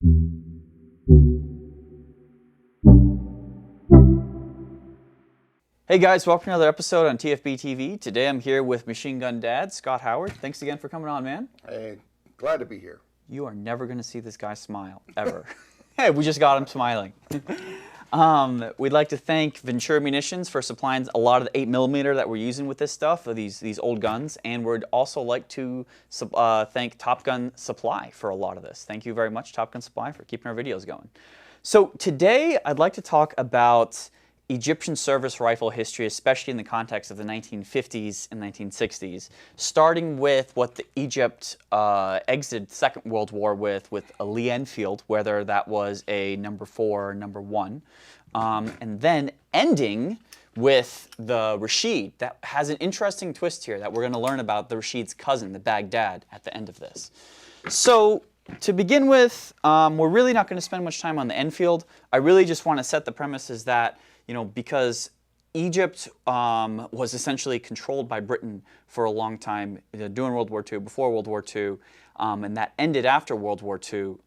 Hey guys, welcome to another episode on TFB TV. Today I'm here with Machine Gun Dad, Scott Howard. Thanks again for coming on, man. Hey, glad to be here. You are never going to see this guy smile, ever. Hey, we just got him smiling. We'd like to thank Ventura Munitions for supplying a lot of the 8mm that we're using with this stuff, these old guns, and we'd also like to thank Top Gun Supply for a lot of this. Thank you very much, Top Gun Supply, for keeping our videos going. So today I'd like to talk about Egyptian service rifle history, especially in the context of the 1950s and 1960s, starting with what Egypt exited the Second World War with a Lee Enfield, whether that was a number 4 or number 1, and then ending with the Rashid. That has an interesting twist here that we're going to learn about the Rashid's cousin, the Baghdad, at the end of this. So to begin with, we're really not going to spend much time on the Enfield. I really just want to set the premises that, you know, because Egypt was essentially controlled by Britain for a long time during World War II, before World War II, and that ended after World War II,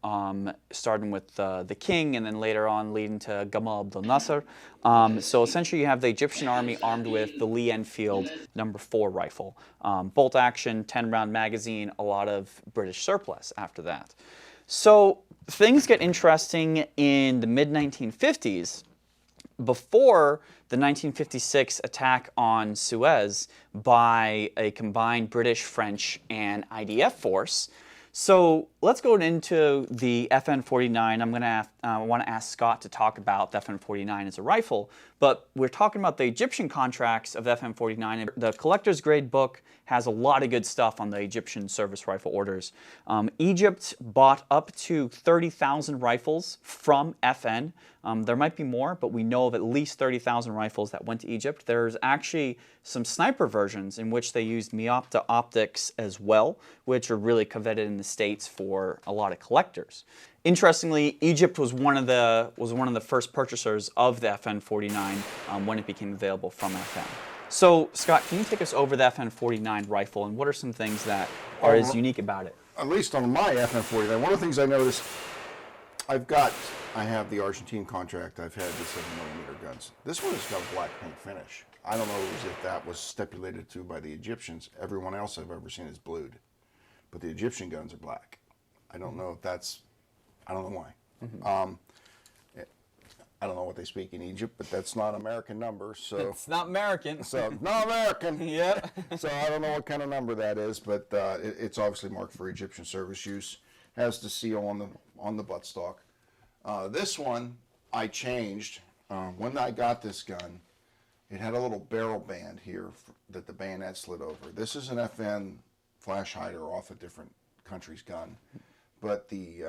starting with the king and then later on leading to Gamal Abdel Nasser. So essentially you have the Egyptian army armed with the Lee Enfield number 4 rifle. Bolt action, 10-round magazine, a lot of British surplus after that. So things get interesting in the mid-1950s. Before the 1956 attack on Suez by a combined British, French, and IDF force. So let's go into the FN49. I'm going to want to ask Scott to talk about the FN49 as a rifle, but we're talking about the Egyptian contracts of the FN49. The collector's grade book has a lot of good stuff on the Egyptian service rifle orders. Egypt bought up to 30,000 rifles from FN. There might be more, but we know of at least 30,000 rifles that went to Egypt. There's actually some sniper versions in which they used Miopta optics as well, which are really coveted in the States for a lot of collectors. Interestingly, Egypt was one of the first purchasers of the FN49 when it became available from FN. So, Scott, can you take us over the FN49 rifle, and what are some things that are as unique about it? At least on my FN49, one of the things I noticed, I have the Argentine contract, I've had the 7mm guns. This one has got a black paint finish. I don't know if that was stipulated to by the Egyptians. Everyone else I've ever seen is blued. But the Egyptian guns are black. I don't know if that's, I don't know why. Mm-hmm. I don't know what they speak in Egypt, but that's not American number, so. It's not American. So, not American. Yeah. So I don't know what kind of number that is, but it's obviously marked for Egyptian service use. Has the seal on the buttstock. This one I changed. When I got this gun, it had a little barrel band here that the bayonet slid over. This is an FN flash hider off a different country's gun, but the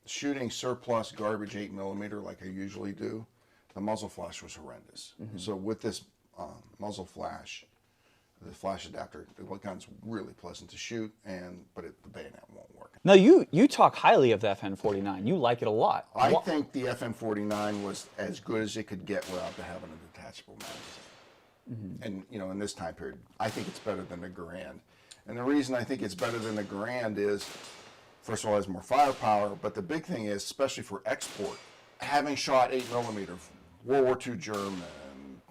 shooting surplus garbage 8mm like I usually do, the muzzle flash was horrendous. Mm-hmm. So with this muzzle flash, the flash adapter, the gun's really pleasant to shoot, but the bayonet won't work. Now you talk highly of the FN49. You like it a lot. I think the FN49 was as good as it could get without having a detachable magazine. Mm-hmm. And you know, in this time period, I think it's better than the Garand. And the reason I think it's better than the Garand is, first of all, it has more firepower, but the big thing is, especially for export, having shot 8mm, World War II German,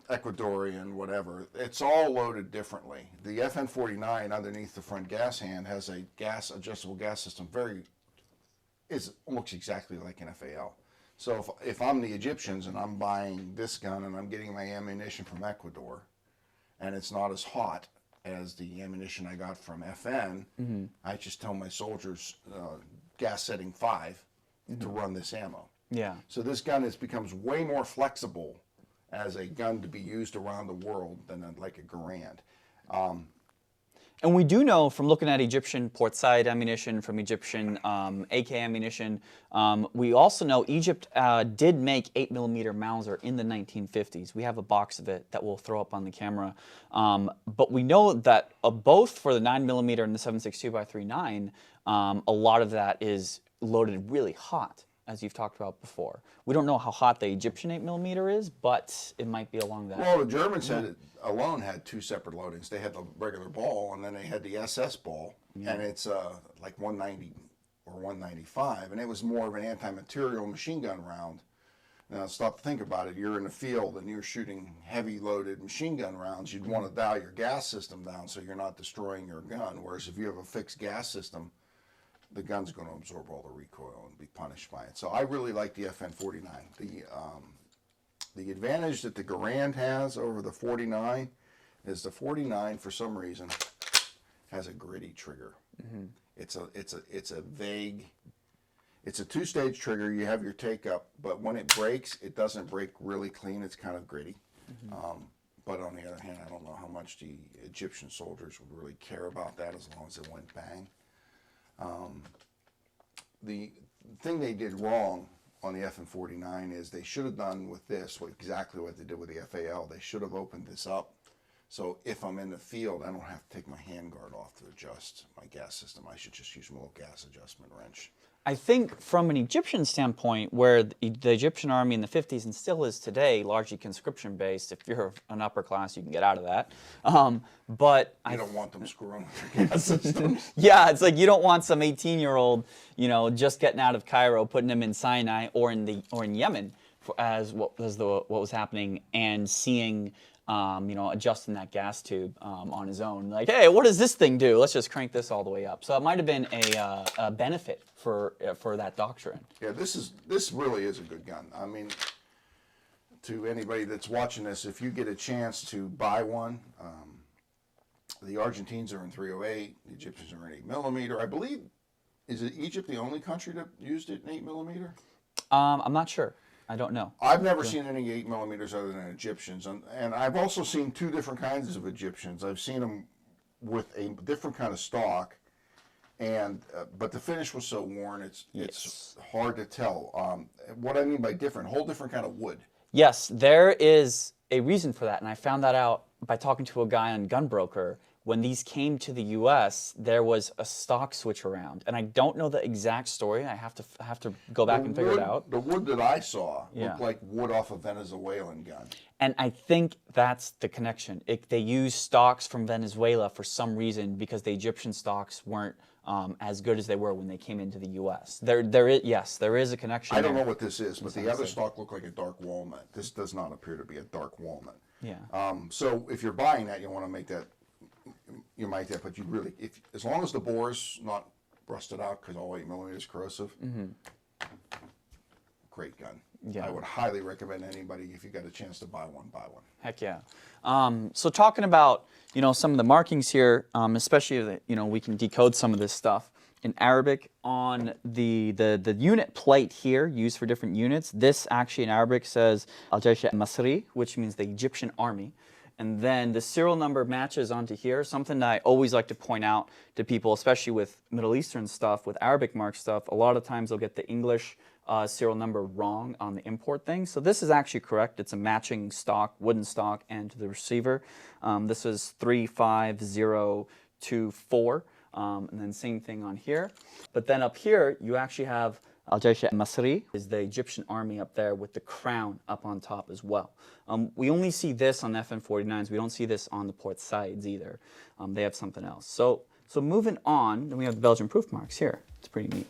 Ecuadorian, whatever, it's all loaded differently. The FN49 underneath the front gas hand has a adjustable gas system. Looks exactly like an FAL. So if I'm the Egyptians and I'm buying this gun and I'm getting my ammunition from Ecuador, and it's not as hot as the ammunition I got from FN, mm-hmm. I just tell my soldiers gas setting 5 mm-hmm. to run this ammo. Yeah. So this gun becomes way more flexible as a gun to be used around the world than like a Garand. And we do know from looking at Egyptian port-side ammunition, from Egyptian AK ammunition, we also know Egypt did make 8mm Mauser in the 1950s. We have a box of it that we'll throw up on the camera. But we know that both for the 9mm and the 7.62x39, a lot of that is loaded really hot, as you've talked about before. We don't know how hot the Egyptian 8mm is, but it might be along that. Well, the Germans alone had 2 separate loadings. They had the regular ball, and then they had the SS ball, and it's like 190 or caliber 195, and it was more of an anti-material machine gun round. Now stop to think about it. You're in the field and you're shooting heavy loaded machine gun rounds. You'd want to dial your gas system down so you're not destroying your gun. Whereas if you have a fixed gas system, the gun's going to absorb all the recoil and be punished by it. So I really like the FN49. The advantage that the Garand has over the 49 is the 49, for some reason, has a gritty trigger. Mm-hmm. It's a vague. It's a two-stage trigger. You have your take-up, but when it breaks, it doesn't break really clean. It's kind of gritty. Mm-hmm. But on the other hand, I don't know how much the Egyptian soldiers would really care about that as long as it went bang. The thing they did wrong on the FN49 is they should have done with this exactly what they did with the FAL. They should have opened this up. So if I'm in the field, I don't have to take my handguard off to adjust my gas system. I should just use my little gas adjustment wrench. I think from an Egyptian standpoint, where the Egyptian army in the 50s and still is today, largely conscription-based. If you're an upper class, you can get out of that. But you don't want them screwing with your gas system. Yeah, it's like you don't want some 18-year-old, just getting out of Cairo, putting him in Sinai or in Yemen, as what was happening, and seeing. Adjusting that gas tube on his own. Like, hey, what does this thing do? Let's just crank this all the way up. So it might have been a benefit for that doctrine. Yeah, this really is a good gun. I mean, to anybody that's watching this, if you get a chance to buy one, the Argentines are in 308, the Egyptians are in 8mm. I believe, is it Egypt the only country that used it in 8mm? I'm not sure. I don't know. I've never seen any 8mm other than Egyptians, and I've also seen two different kinds of Egyptians. I've seen them with a different kind of stock, and but the finish was so worn, it's hard to tell. What I mean by different, whole different kind of wood. Yes, there is a reason for that, and I found that out by talking to a guy on Gunbroker. When these came to the U.S., there was a stock switch around, and I don't know the exact story. I have to go back and figure it out. The wood that I saw looked like wood off a Venezuelan gun. And I think that's the connection. They used stocks from Venezuela for some reason because the Egyptian stocks weren't as good as they were when they came into the U.S. There is a connection. I don't know what this is, but the other stock looked like a dark walnut. This does not appear to be a dark walnut. Yeah. So if you're buying that, you want to make that. You might have, but you really, as long as the bore's not rusted out, because all 8mm is corrosive, great gun. Yeah. I would highly recommend anybody, if you got a chance to buy one, buy one. Heck yeah. So talking about, some of the markings here, especially that, we can decode some of this stuff in Arabic on the unit plate here used for different units. This actually in Arabic says Al-Jaysh al-Masri, which means the Egyptian army. And then the serial number matches onto here, something that I always like to point out to people, especially with Middle Eastern stuff, with Arabic mark stuff. A lot of times they'll get the English serial number wrong on the import thing. So this is actually correct. It's a matching stock, wooden stock, and to the receiver. This is 35024, and then same thing on here. But then up here, you actually have Al-Jaysh al-Masri, is the Egyptian army up there with the crown up on top as well. We only see this on FN49s. We don't see this on the port sides either. They have something else. So moving on, then we have the Belgian proof marks here. It's pretty neat.